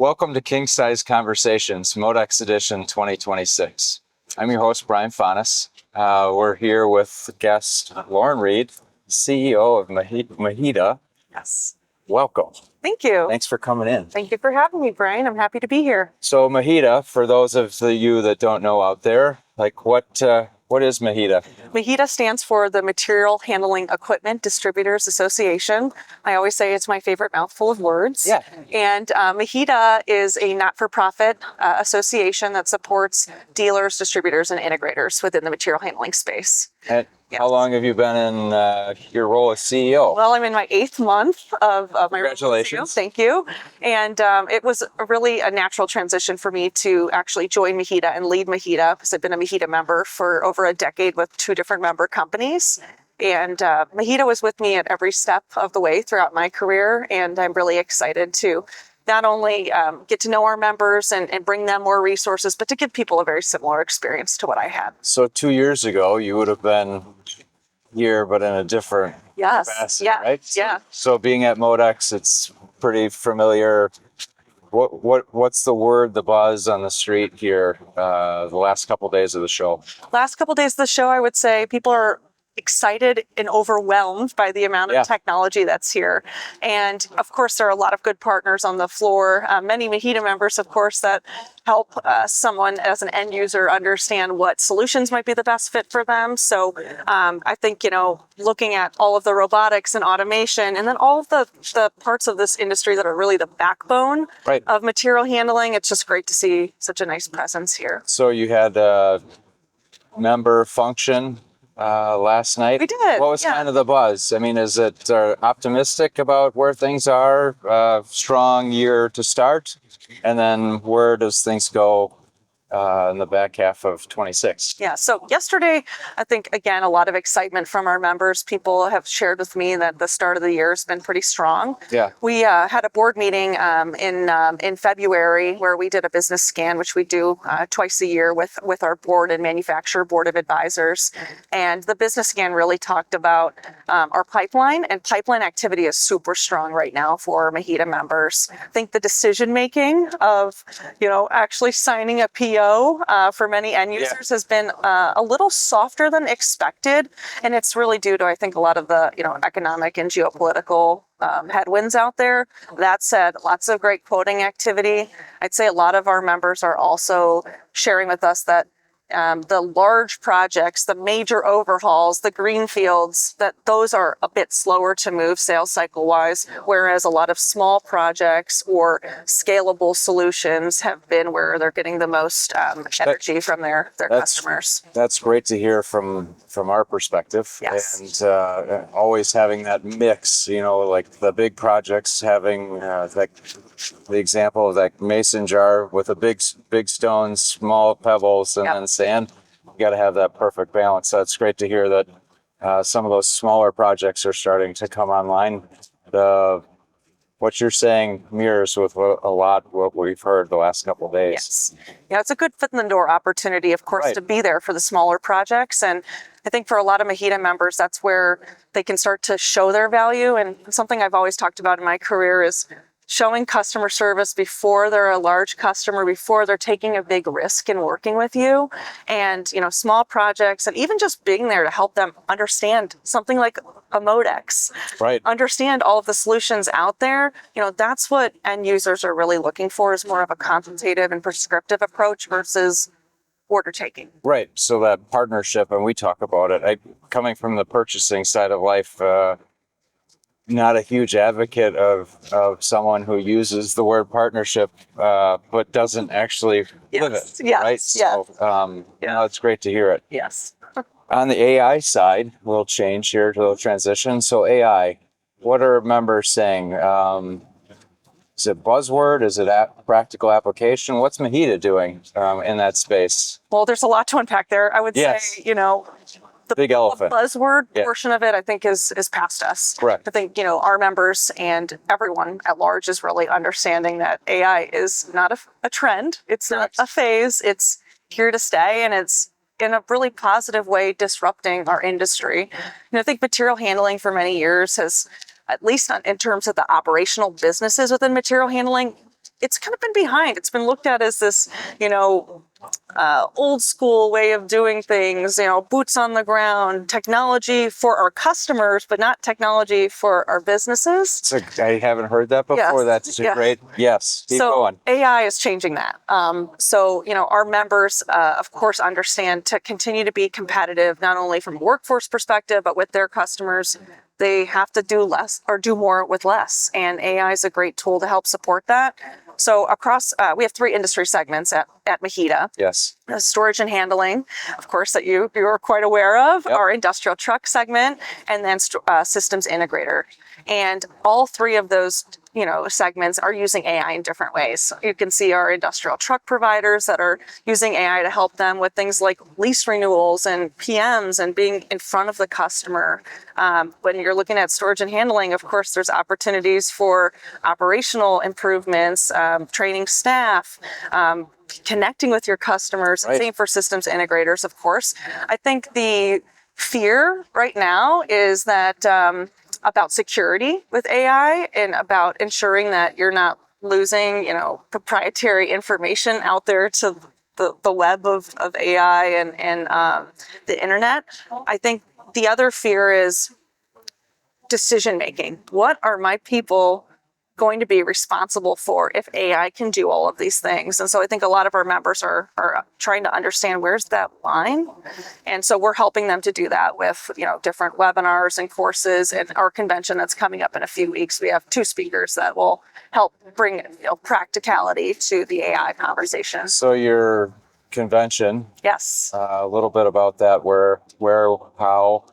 Welcome to King Size Conversations, MODEX Edition 2026. I'm your host, Brian Pfannes. We're here with guest Lauren Reed, CEO of MHEDA. Yes. Welcome. Thank you. Thanks for coming in. Thank you for having me, Brian. I'm happy to be here. So MHEDA, for those of you that don't know out there, what is MHEDA? MHEDA stands for the Material Handling Equipment Distributors Association. I always say it's my favorite mouthful of words. Yeah. And MHEDA is a not-for-profit association that supports dealers, distributors, and integrators within the material handling space. And how long have you been in your role as CEO? Well, I'm in my 8th month of my Congratulations. role as CEO. Thank you. And it was really a natural transition for me to actually join MHEDA and lead MHEDA, because I've been a MHEDA member for over a decade with 2 different member companies. And MHEDA was with me at every step of the way throughout my career. And I'm really excited to not only get to know our members and bring them more resources, but to give people a very similar experience to what I had. So 2 years ago, you would have been here, but in a different capacity, right? Yeah. So being at MODEX, it's pretty familiar. What's the word, the buzz on the street here the last couple of days of the show? Last couple of days of the show, I would say people are excited and overwhelmed by the amount of technology that's here. And of course, there are a lot of good partners on the floor. Many MHEDA members, of course, that help someone as an end user understand what solutions might be the best fit for them. So I think, looking at all of the robotics and automation, and then all of the parts of this industry that are really the backbone of material handling, it's just great to see such a nice presence here. So you had a member function last night. We did. What was kind of the buzz? I mean, is it optimistic about where things are? Strong year to start, and then where does things go in the back half of 26? Yeah. So yesterday, I think, again, a lot of excitement from our members. People have shared with me that the start of the year has been pretty strong. Yeah. We had a board meeting in February where we did a business scan, which we do twice a year with our board and manufacturer board of advisors. And the business scan really talked about our pipeline, and pipeline activity is super strong right now for MHEDA members. I think the decision making of, actually signing a PO for many end users has been a little softer than expected. And it's really due to, I think, a lot of the, economic and geopolitical headwinds out there. That said, lots of great quoting activity. I'd say a lot of our members are also sharing with us that the large projects, the major overhauls, the greenfields, that those are a bit slower to move sales cycle wise, whereas a lot of small projects or scalable solutions have been where they're getting the most energy from their customers. That's great to hear from our perspective. Yes. And always having that mix, like the big projects having like the example of that mason jar with a big stones, small pebbles, and then sand. You got to have that perfect balance. So it's great to hear that some of those smaller projects are starting to come online. What you're saying mirrors with a lot what we've heard the last couple of days. Yes. Yeah, it's a good foot in the door opportunity, of course, to be there for the smaller projects. And I think for a lot of MHEDA members, that's where they can start to show their value. And something I've always talked about in my career is showing customer service before they're a large customer, before they're taking a big risk in working with you. And, small projects, and even just being there to help them understand something like a MODEX, understand all of the solutions out there. That's what end users are really looking for, is more of a consultative and prescriptive approach versus order taking. Right. So that partnership, and we talk about it, coming from the purchasing side of life, not a huge advocate of someone who uses the word partnership, but doesn't actually live it. Yes. Right. So, it's great to hear it. Yes. On the AI side, we'll change here to the transition. So AI, what are members saying? Is it buzzword? Is it practical application? What's MHEDA doing in that space? Well, there's a lot to unpack there. I would say, the big elephant buzzword portion of it, I think, is past us. Correct. I think, our members and everyone at large is really understanding that AI is not a trend. It's not a phase. It's here to stay, and it's in a really positive way disrupting our industry. And I think material handling for many years has, at least in terms of the operational businesses within material handling, it's kind of been behind. It's been looked at as this, old school way of doing things, boots on the ground, technology for our customers, but not technology for our businesses. I haven't heard that before. Yes. That's Yeah. great. Yes. Keep So going. AI is changing that. Our members, of course, understand to continue to be competitive, not only from a workforce perspective, but with their customers, they have to do less or do more with less. And AI is a great tool to help support that. So across, we have 3 industry segments at MHEDA. Yes. Storage and handling, of course, that you are quite aware of, Yep. our industrial truck segment, and then systems integrator. And all 3 of those, segments are using AI in different ways. You can see our industrial truck providers that are using AI to help them with things like lease renewals and PMs and being in front of the customer. When you're looking at storage and handling, of course, there's opportunities for operational improvements, training staff, connecting with your customers. Right. Same for systems integrators, of course. I think the fear right now is that about security with AI and about ensuring that you're not losing, proprietary information out there to the web of AI and the internet. I think the other fear is decision making. What are my people going to be responsible for if AI can do all of these things? And so I think a lot of our members are trying to understand where's that line. And so we're helping them to do that with, different webinars and courses. And our convention that's coming up in a few weeks, we have 2 speakers that will help bring, practicality to the AI conversation. So your convention, Yes. a little bit about that, where, how,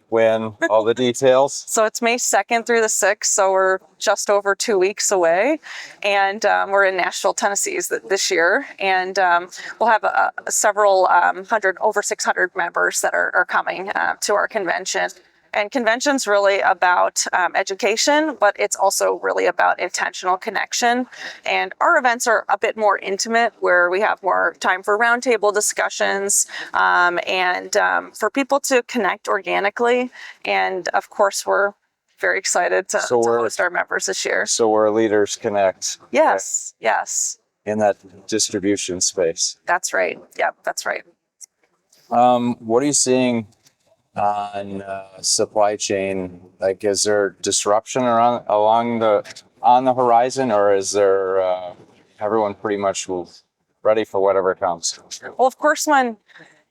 when, all the details. So it's May 2nd through the 6th. So we're just over 2 weeks away. And we're in Nashville, Tennessee this year. And we'll have several over 600 members that are coming to our convention. And convention's really about education, but it's also really about intentional connection. And our events are a bit more intimate, where we have more time for roundtable discussions and for people to connect organically. And of course, we're very excited to host our members this year. So where leaders connect. Yes, yes. In that distribution space. That's right. Yep, that's right. What are you seeing on supply chain? Like, is there disruption on the horizon, or is there everyone pretty much ready for whatever comes? Well, of course, when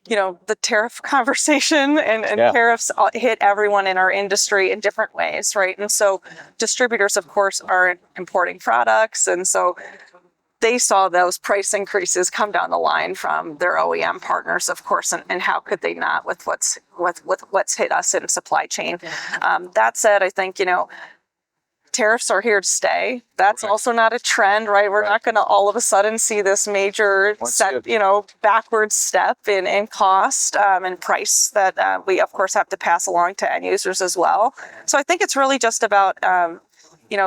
the tariff conversation and tariffs hit everyone in our industry in different ways, right? And so distributors, of course, are importing products, and so they saw those price increases come down the line from their OEM partners, of course, and how could they not with what's hit us in supply chain. That said, I think, tariffs are here to stay. That's Right. also not a trend, right? We're not going to all of a sudden see this major backwards step in cost and price that we, of course, have to pass along to end users as well. So I think it's really just about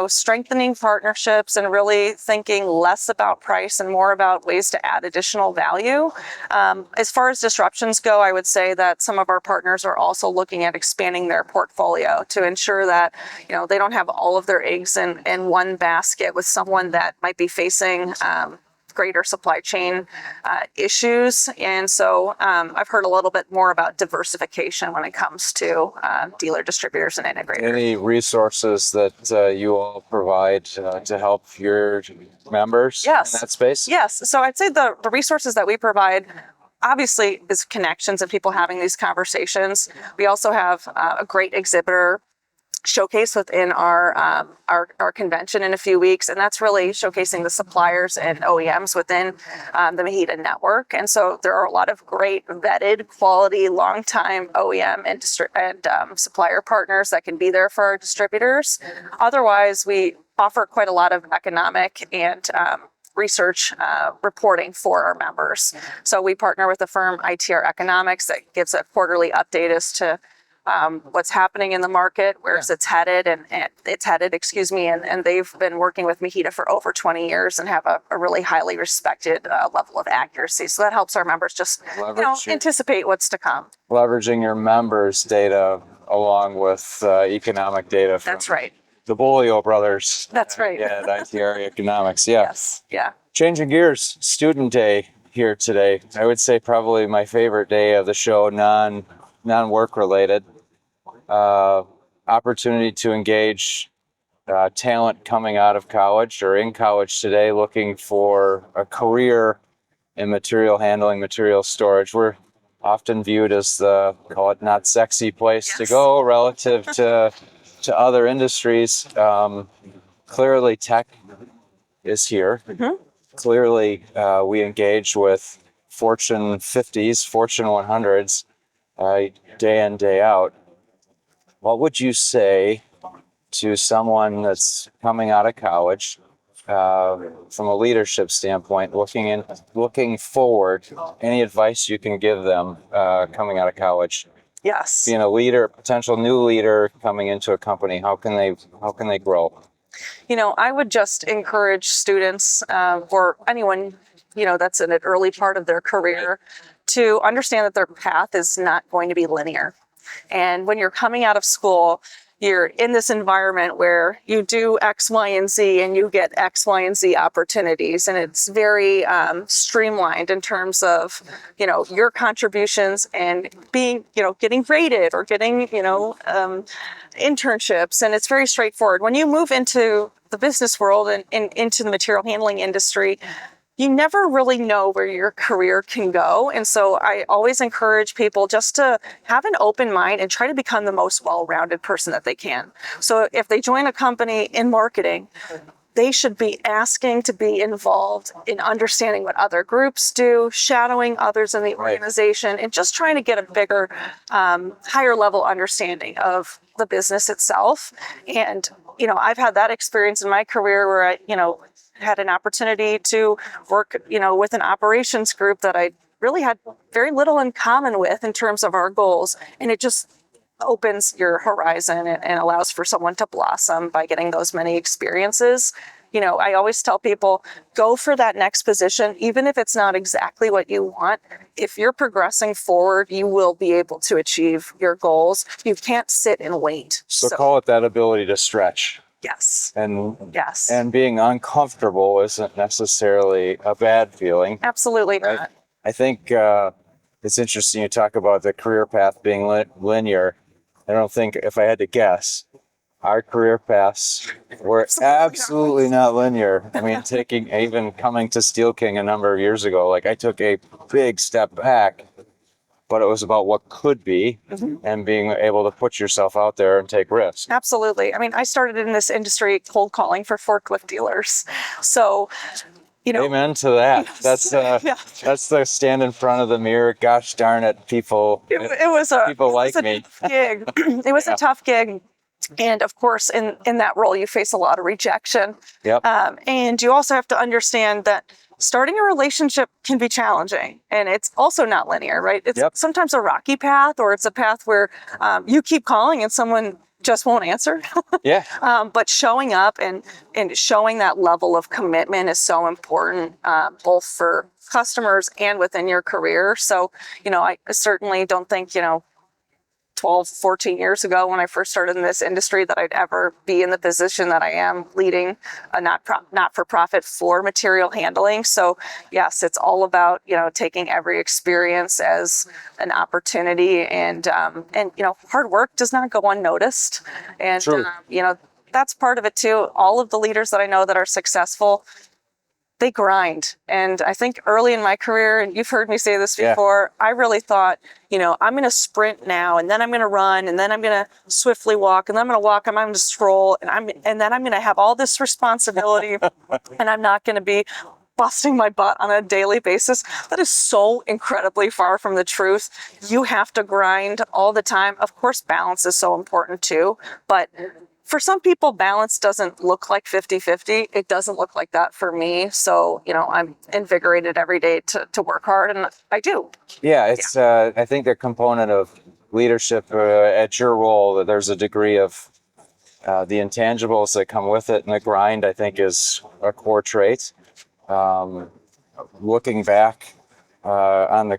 strengthening partnerships and really thinking less about price and more about ways to add additional value. As far as disruptions go, I would say that some of our partners are also looking at expanding their portfolio to ensure that, they don't have all of their eggs in one basket with someone that might be facing greater supply chain issues. And so I've heard a little bit more about diversification when it comes to dealer distributors and integrators. Any resources that you all provide to help your members in that space? Yes. So I'd say the resources that we provide obviously is connections and people having these conversations. We also have a great exhibitor showcase within our convention in a few weeks, and that's really showcasing the suppliers and OEMs within the MHEDA network. And so there are a lot of great vetted, quality, long-time OEM and supplier partners that can be there for our distributors. Otherwise, we offer quite a lot of economic and research reporting for our members. So we partner with the firm ITR Economics that gives a quarterly update as to what's happening in the market, where's it's headed, and they've been working with MHEDA for over 20 years and have a really highly respected level of accuracy. So that helps our members just anticipate what's to come. Leveraging your members' data along with economic data. That's right. the Bolio brothers. That's right. Yeah, at ITR Economics. Yeah. Yes. Yeah. Changing gears, student day here today. I would say probably my favorite day of the show, non-work related. Opportunity to engage talent coming out of college or in college today looking for a career in material handling, material storage. We're often viewed as the, call it, not sexy place to Yes. go relative to other industries. Clearly, tech is here. Clearly, we engage with Fortune 50s, Fortune 100s, day in, day out. What would you say to someone that's coming out of college, from a leadership standpoint, looking forward? Any advice you can give them coming out of college? Yes. Being a leader, potential new leader coming into a company, how can they grow? I would just encourage students or anyone, that's in an early part of their career to understand that their path is not going to be linear. And when you're coming out of school, you're in this environment where you do X, Y, and Z, and you get X, Y, and Z opportunities. And it's very streamlined in terms of, your contributions and being, getting rated or getting, internships. And it's very straightforward. When you move into the business world and into the material handling industry, you never really know where your career can go. And so I always encourage people just to have an open mind and try to become the most well-rounded person that they can. So if they join a company in marketing, they should be asking to be involved in understanding what other groups do, shadowing others in the organization, and just trying to get a bigger, higher level understanding of the business itself. And, I've had that experience in my career where I, had an opportunity to work, with an operations group that I really had very little in common with in terms of our goals. And it just opens your horizon and allows for someone to blossom by getting those many experiences. I always tell people, go for that next position, even if it's not exactly what you want. If you're progressing forward, you will be able to achieve your goals. You can't sit and wait. So call it that ability to stretch. Yes. Yes. And being uncomfortable isn't necessarily a bad feeling. Absolutely not. I think it's interesting you talk about the career path being linear. I don't think, if I had to guess, our career paths were absolutely not linear. I mean, even coming to Steel King a number of years ago, like I took a big step back, but it was about what could be and being able to put yourself out there and take risks. Absolutely. I mean, I started in this industry cold calling for forklift dealers. So, amen to that. That's that's the stand in front of the mirror. Gosh darn it, people. People like me. Gig. It was a tough gig. And of course, in that role, you face a lot of rejection. Yep. And you also have to understand that starting a relationship can be challenging, and it's also not linear, right? It's sometimes a rocky path, or it's a path where you keep calling and someone just won't answer. But showing up and showing that level of commitment is so important, both for customers and within your career. So, I certainly don't think, 12, 14 years ago when I first started in this industry that I'd ever be in the position that I am, leading a not-for-profit for material handling. So yes, it's all about, taking every experience as an opportunity, and hard work does not go unnoticed. And, that's part of it too. All of the leaders that I know that are successful, they grind. And I think early in my career, and you've heard me say this before, I really thought, I'm going to sprint now, and then I'm going to run, and then I'm going to swiftly walk, and then I'm going to walk, and I'm going to stroll, and then I'm going to have all this responsibility, and I'm not going to be busting my butt on a daily basis. That is so incredibly far from the truth. You have to grind all the time. Of course, balance is so important too, but for some people, balance doesn't look like 50-50. It doesn't look like that for me. So, I'm invigorated every day to work hard, and I do. Yeah, it's, I think the component of leadership at your role, that there's a degree of the intangibles that come with it, and the grind, I think, is a core trait. Looking back on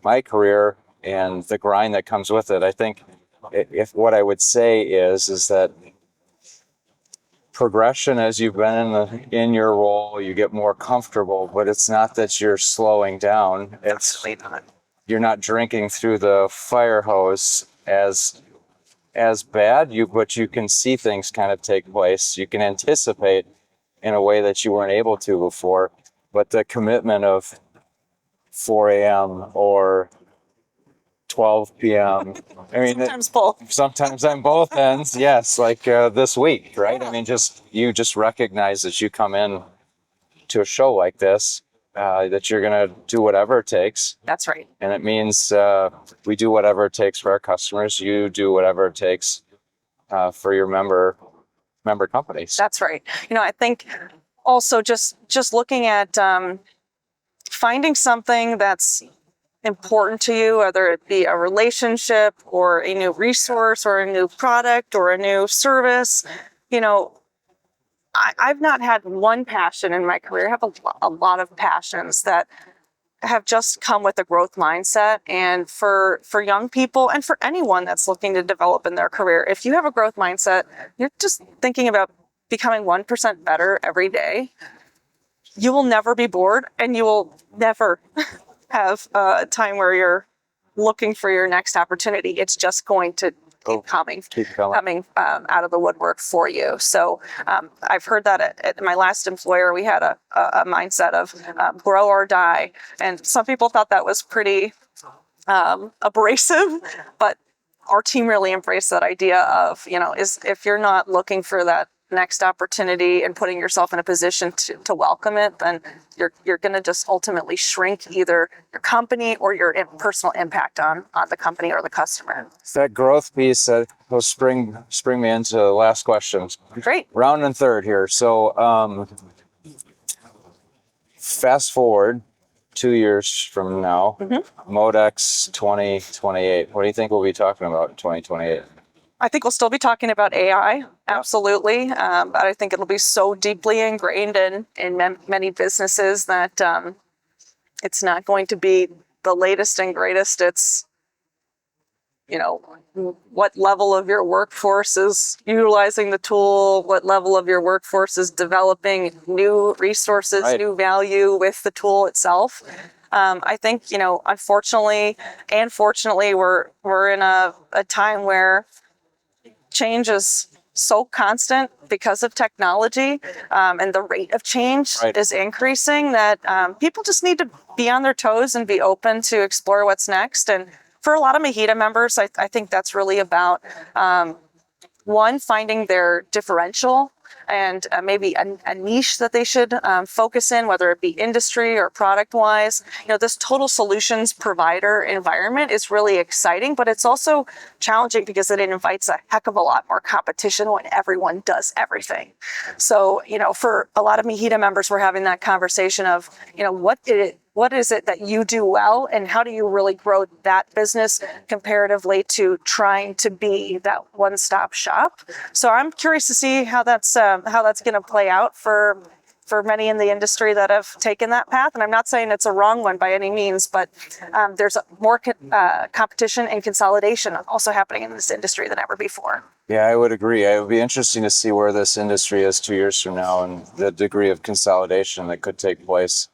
my career and the grind that comes with it, I think, if what I would say is that progression as you've been in your role, you get more comfortable, but it's not that you're slowing down. It's Absolutely not. you're not drinking through the fire hose as bad, but you can see things kind of take place. You can anticipate in a way that you weren't able to before. But the commitment of 4 a.m. or 12 p.m. I mean, Sometimes both. sometimes on both ends, yes, like this week, right? I mean, you just recognize that you come in to a show like this, that you're going to do whatever it takes. That's right. And it means we do whatever it takes for our customers. You do whatever it takes for your member companies. That's right. I think also just looking at finding something that's important to you, whether it be a relationship or a new resource or a new product or a new service. I've not had one passion in my career. I have a lot of passions that have just come with a growth mindset. And for young people and for anyone that's looking to develop in their career, if you have a growth mindset, you're just thinking about becoming 1% better every day, you will never be bored, and you will never have a time where you're looking for your next opportunity. It's just going to keep coming out of the woodwork for you. So I've heard that at my last employer, we had a mindset of grow or die. And some people thought that was pretty abrasive, but our team really embraced that idea of, if you're not looking for that next opportunity and putting yourself in a position to welcome it, then you're going to just ultimately shrink either your company or your personal impact on the company or the customer. That growth piece will spring me into the last question. Great. Round and third here. So fast forward 2 years from now, MODEX 2028. What do you think we'll be talking about in 2028? I think we'll still be talking about AI, absolutely. But I think it'll be so deeply ingrained in many businesses that it's not going to be the latest and greatest. It's, what level of your workforce is utilizing the tool, what level of your workforce is developing new resources, new value with the tool itself. I think, unfortunately and fortunately, we're in a time where change is so constant because of technology, and the rate of change is increasing, that people just need to be on their toes and be open to explore what's next. And for a lot of MHEDA members, I think that's really about one, finding their differential and maybe a niche that they should focus in, whether it be industry or product wise. This total solutions provider environment is really exciting, but it's also challenging because it invites a heck of a lot more competition when everyone does everything. So, for a lot of MHEDA members, we're having that conversation of, what is it that you do well, and how do you really grow that business comparatively to trying to be that one-stop shop? So I'm curious to see how that's going to play out for many in the industry that have taken that path. And I'm not saying it's a wrong one by any means, but there's more competition and consolidation also happening in this industry than ever before. Yeah, I would agree. It would be interesting to see where this industry is 2 years from now and the degree of consolidation that could take place.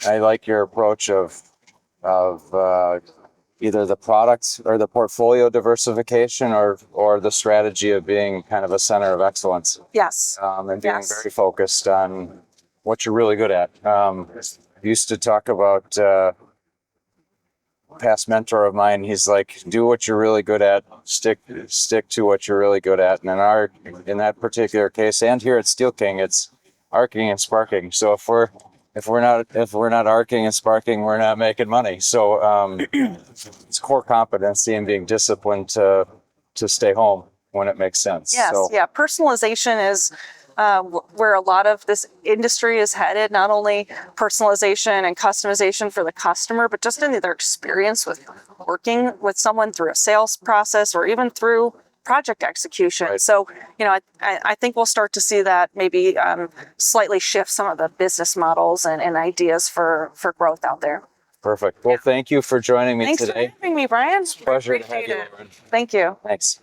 I like your approach of either the product or the portfolio diversification or the strategy of being kind of a center of excellence. Yes. And being very focused on what you're really good at. I used to talk about a past mentor of mine. He's like, do what you're really good at, stick to what you're really good at. And in that particular case, and here at Steel King, it's arcing and sparking. So if we're not arcing and sparking, we're not making money. So it's core competency and being disciplined to stay home when it makes sense. Yes, personalization is where a lot of this industry is headed. Not only personalization and customization for the customer, but just in their experience with working with someone through a sales process or even through project execution. So, I think we'll start to see that maybe slightly shift some of the business models and ideas for growth out there. Perfect. Well, thank you for joining me today. Thanks for having me, Brian. It's a pleasure to have you. Thank you. Thanks.